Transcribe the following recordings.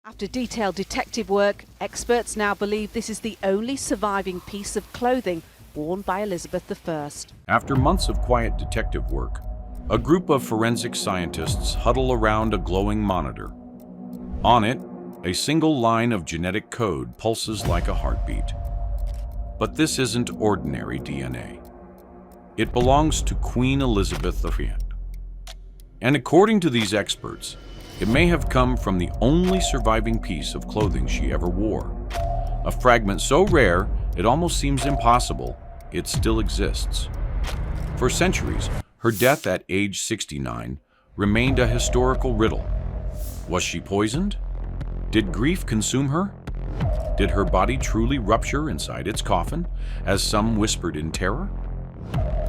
After detailed detective work, experts now believe this is the only surviving piece of clothing worn by Elizabeth I. After months of quiet detective work, a group of forensic scientists huddle around a glowing monitor. On it, a single line of genetic code pulses like a heartbeat. But this isn't ordinary DNA. It belongs to Queen Elizabeth I. And according to these experts, it may have come from the only surviving piece of clothing she ever wore. A fragment so rare, it almost seems impossible it still exists. For centuries, her death at age 69 remained a historical riddle. Was she poisoned? Did grief consume her? Did her body truly rupture inside its coffin, as some whispered in terror?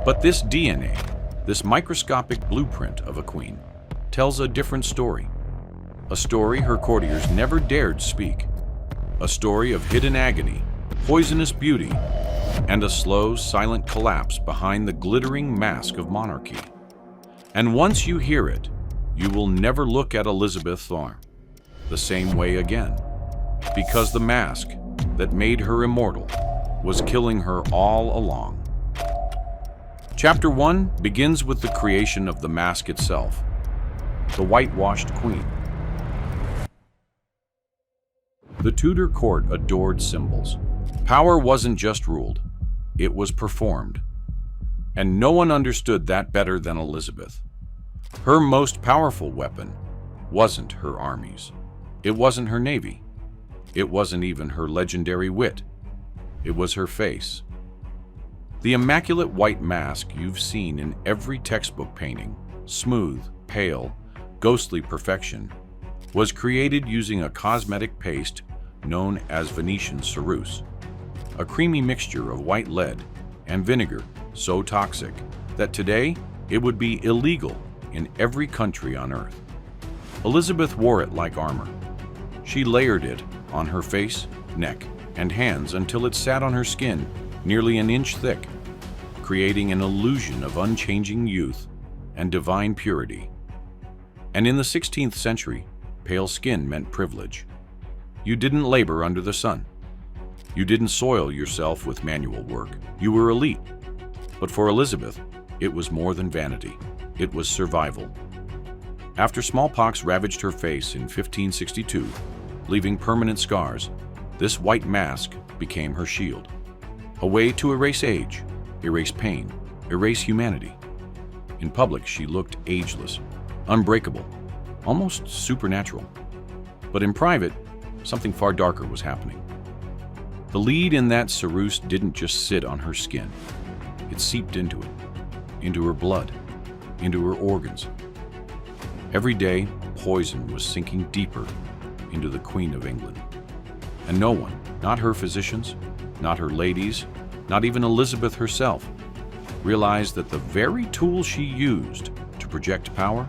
But this DNA, this microscopic blueprint of a queen, tells a different story. A story her courtiers never dared speak. A story of hidden agony, poisonous beauty, and a slow, silent collapse behind the glittering mask of monarchy. And once you hear it, you will never look at Elizabeth the same way again, because the mask that made her immortal was killing her all along. Chapter 1 begins with the creation of the mask itself, the whitewashed queen. The Tudor court adored symbols. Power wasn't just ruled, it was performed. And no one understood that better than Elizabeth. Her most powerful weapon wasn't her armies. It wasn't her navy. It wasn't even her legendary wit. It was her face. The immaculate white mask you've seen in every textbook painting, smooth, pale, ghostly perfection, was created using a cosmetic paste known as Venetian ceruse, a creamy mixture of white lead and vinegar so toxic that today it would be illegal in every country on earth. Elizabeth wore it like armor. She layered it on her face, neck, and hands until it sat on her skin nearly an inch thick, creating an illusion of unchanging youth and divine purity. And in the 16th century, pale skin meant privilege. You didn't labor under the sun. You didn't soil yourself with manual work. You were elite. But for Elizabeth, it was more than vanity. It was survival. After smallpox ravaged her face in 1562, leaving permanent scars, this white mask became her shield. A way to erase age, erase pain, erase humanity. In public, she looked ageless, unbreakable, almost supernatural. But in private, something far darker was happening. The lead in that ceruse didn't just sit on her skin. It seeped into it, into her blood, into her organs. Every day, poison was sinking deeper into the Queen of England. And no one, not her physicians, not her ladies, not even Elizabeth herself, realized that the very tool she used to project power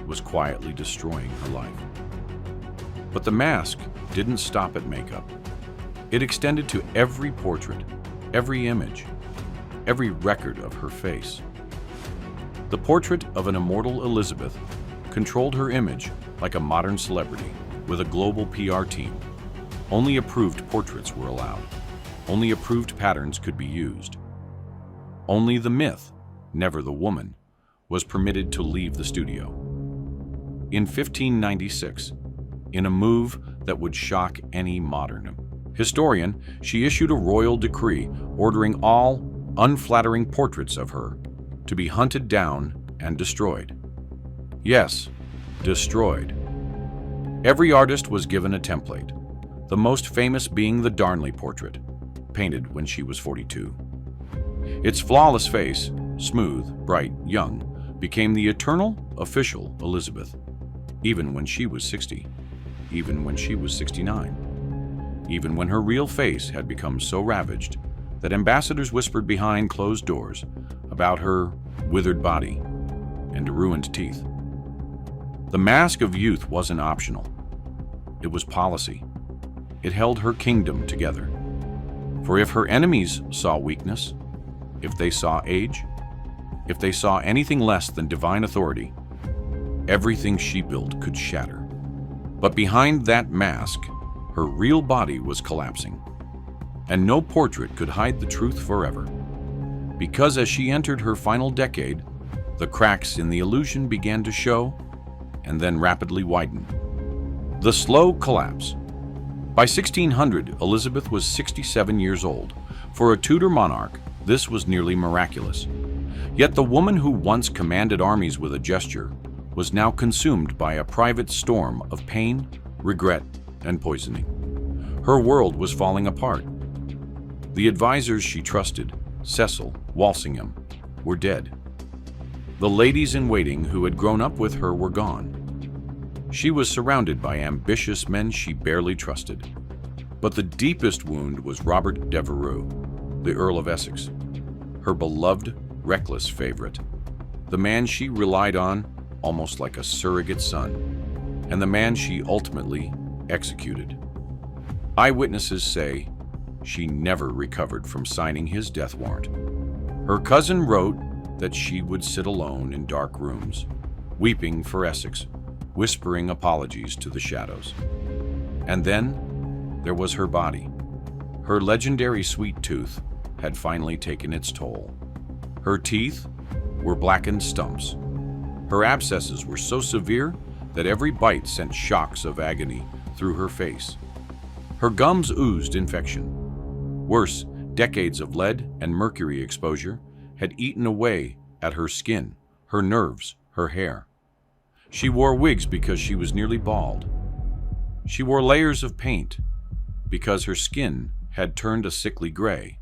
was quietly destroying her life. But the mask didn't stop at makeup. It extended to every portrait, every image, every record of her face. The portrait of an immortal Elizabeth controlled her image like a modern celebrity with a global PR team. Only approved portraits were allowed. Only approved patterns could be used. Only the myth, never the woman, was permitted to leave the studio. In 1596, in a move that would shock any modern historian, she issued a royal decree ordering all unflattering portraits of her to be hunted down and destroyed. Yes, destroyed. Every artist was given a template, the most famous being the Darnley portrait, painted when she was 42. Its flawless face, smooth, bright, young, became the eternal, official Elizabeth, even when she was 60, even when she was 69, even when her real face had become so ravaged that ambassadors whispered behind closed doors about her withered body and ruined teeth. The mask of youth wasn't optional. It was policy. It held her kingdom together. For if her enemies saw weakness, if they saw age, if they saw anything less than divine authority, everything she built could shatter. But behind that mask, her real body was collapsing. And no portrait could hide the truth forever. Because as she entered her final decade, the cracks in the illusion began to show and then rapidly widen. The slow collapse. By 1600, Elizabeth was 67 years old. For a Tudor monarch, this was nearly miraculous. Yet the woman who once commanded armies with a gesture was now consumed by a private storm of pain, regret, and poisoning. Her world was falling apart. The advisors she trusted, Cecil, Walsingham, were dead. The ladies-in-waiting who had grown up with her were gone. She was surrounded by ambitious men she barely trusted. But the deepest wound was Robert Devereux, the Earl of Essex, her beloved, reckless favorite, the man she relied on almost like a surrogate son, and the man she ultimately executed. Eyewitnesses say she never recovered from signing his death warrant. Her cousin wrote that she would sit alone in dark rooms, weeping for Essex, whispering apologies to the shadows. And then there was her body. Her legendary sweet tooth had finally taken its toll. Her teeth were blackened stumps. Her abscesses were so severe that every bite sent shocks of agony through her face. Her gums oozed infection. Worse, decades of lead and mercury exposure had eaten away at her skin, her nerves, her hair. She wore wigs because she was nearly bald. She wore layers of paint because her skin had turned a sickly gray.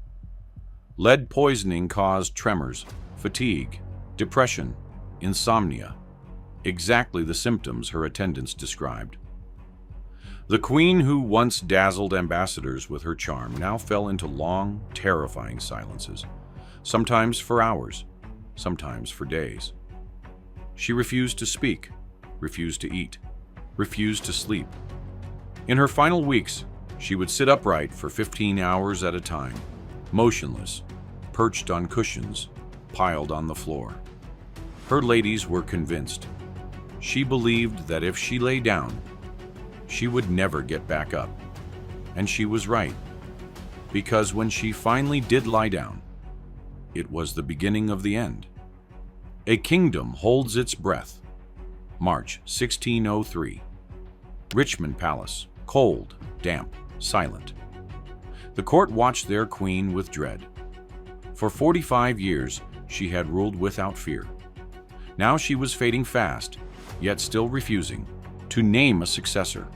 Lead poisoning caused tremors, fatigue, depression, insomnia, exactly the symptoms her attendants described. The queen who once dazzled ambassadors with her charm now fell into long, terrifying silences, sometimes for hours, sometimes for days. She refused to speak, refused to eat, refused to sleep. In her final weeks, she would sit upright for 15 hours at a time, motionless, perched on cushions, piled on the floor. Her ladies were convinced. She believed that if she lay down, she would never get back up. And she was right, because when she finally did lie down, it was the beginning of the end. A kingdom holds its breath. March 1603. Richmond Palace, cold, damp, silent. The court watched their queen with dread. For 45 years, she had ruled without fear. Now she was fading fast, yet still refusing to name a successor.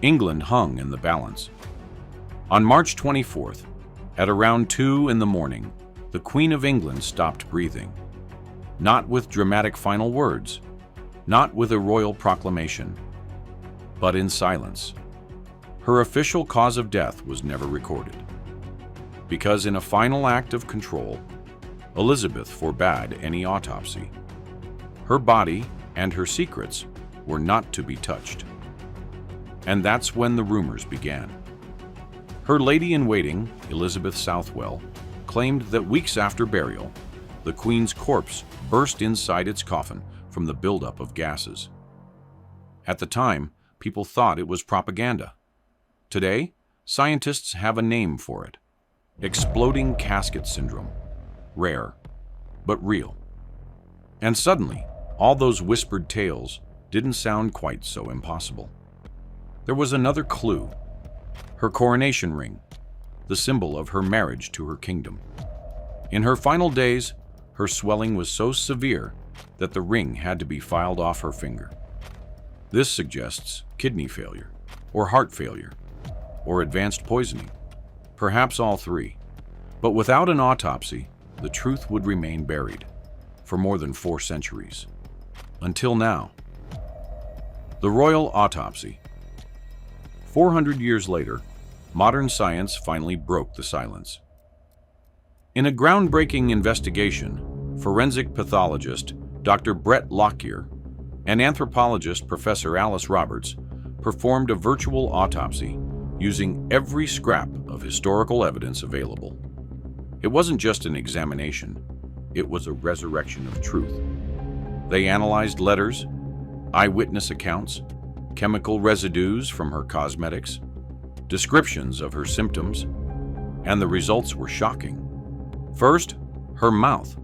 England hung in the balance. On March 24th, at around 2 in the morning, the Queen of England stopped breathing. Not with dramatic final words, not with a royal proclamation, but in silence. Her official cause of death was never recorded, because in a final act of control, Elizabeth forbade any autopsy. Her body and her secrets were not to be touched. And that's when the rumors began. Her lady-in-waiting, Elizabeth Southwell, claimed that weeks after burial, the Queen's corpse burst inside its coffin from the buildup of gases. At the time, people thought it was propaganda. Today, scientists have a name for it: exploding casket syndrome. Rare, but real. And suddenly, all those whispered tales didn't sound quite so impossible. There was another clue: her coronation ring, the symbol of her marriage to her kingdom. In her final days, her swelling was so severe that the ring had to be filed off her finger. This suggests kidney failure, or heart failure, or advanced poisoning, perhaps all three. But without an autopsy, the truth would remain buried for more than 4 centuries. Until now. The royal autopsy. 400 years later, modern science finally broke the silence. In a groundbreaking investigation, forensic pathologist Dr. Brett Lockyer and anthropologist Professor Alice Roberts performed a virtual autopsy using every scrap of historical evidence available. It wasn't just an examination, it was a resurrection of truth. They analyzed letters, eyewitness accounts, chemical residues from her cosmetics, descriptions of her symptoms, and the results were shocking. First, her mouth.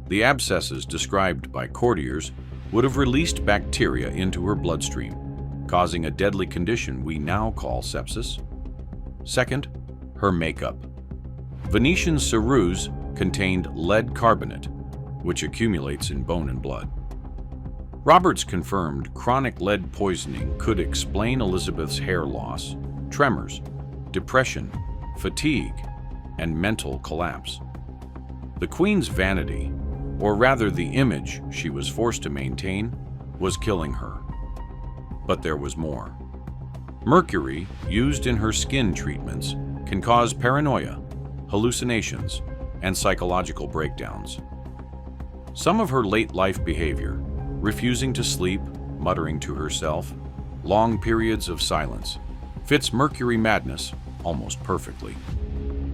The abscesses described by courtiers would have released bacteria into her bloodstream, causing a deadly condition we now call sepsis. Second, her makeup. Venetian ceruse contained lead carbonate, which accumulates in bone and blood. Roberts confirmed chronic lead poisoning could explain Elizabeth's hair loss, tremors, depression, fatigue, and mental collapse. The Queen's vanity, or rather the image she was forced to maintain, was killing her. But there was more. Mercury, used in her skin treatments, can cause paranoia, hallucinations, and psychological breakdowns. Some of her late-life behavior, refusing to sleep, muttering to herself, long periods of silence, fits Mercury madness almost perfectly.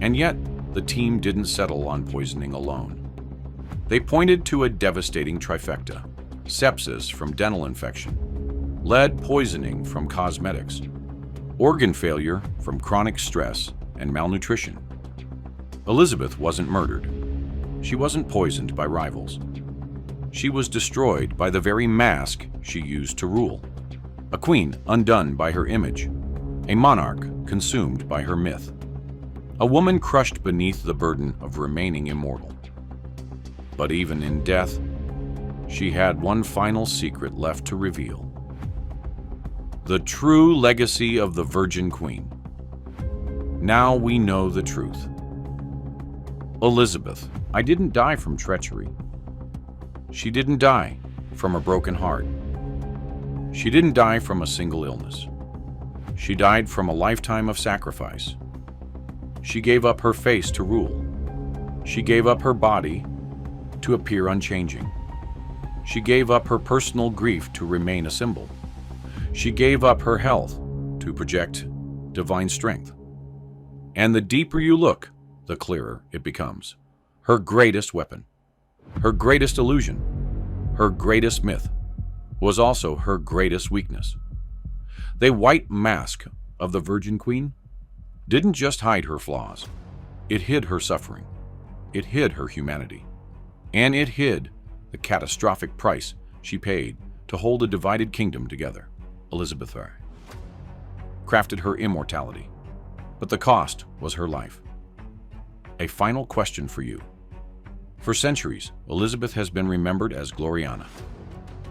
And yet, the team didn't settle on poisoning alone. They pointed to a devastating trifecta: sepsis from dental infection, lead poisoning from cosmetics, organ failure from chronic stress and malnutrition. Elizabeth wasn't murdered. She wasn't poisoned by rivals. She was destroyed by the very mask she used to rule. A queen undone by her image, a monarch consumed by her myth, a woman crushed beneath the burden of remaining immortal. But even in death, she had one final secret left to reveal: the true legacy of the Virgin Queen. Now we know the truth. Elizabeth, I didn't die from treachery. She didn't die from a broken heart. She didn't die from a single illness. She died from a lifetime of sacrifice. She gave up her face to rule. She gave up her body to appear unchanging. She gave up her personal grief to remain a symbol. She gave up her health to project divine strength. And the deeper you look, the clearer it becomes. Her greatest weapon, her greatest illusion, her greatest myth, was also her greatest weakness. The white mask of the Virgin Queen didn't just hide her flaws. It hid her suffering. It hid her humanity. And it hid the catastrophic price she paid to hold a divided kingdom together. Elizabeth I crafted her immortality, but the cost was her life. A final question for you. For centuries, Elizabeth has been remembered as Gloriana,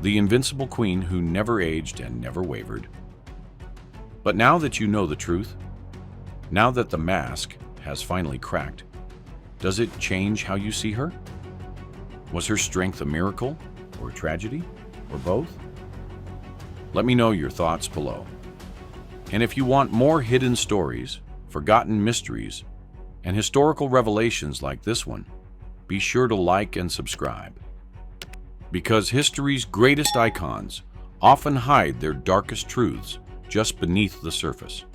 the invincible queen who never aged and never wavered. But now that you know the truth, now that the mask has finally cracked, does it change how you see her? Was her strength a miracle or a tragedy, or both? Let me know your thoughts below. And if you want more hidden stories, forgotten mysteries, and historical revelations like this one, be sure to like and subscribe. Because history's greatest icons often hide their darkest truths just beneath the surface.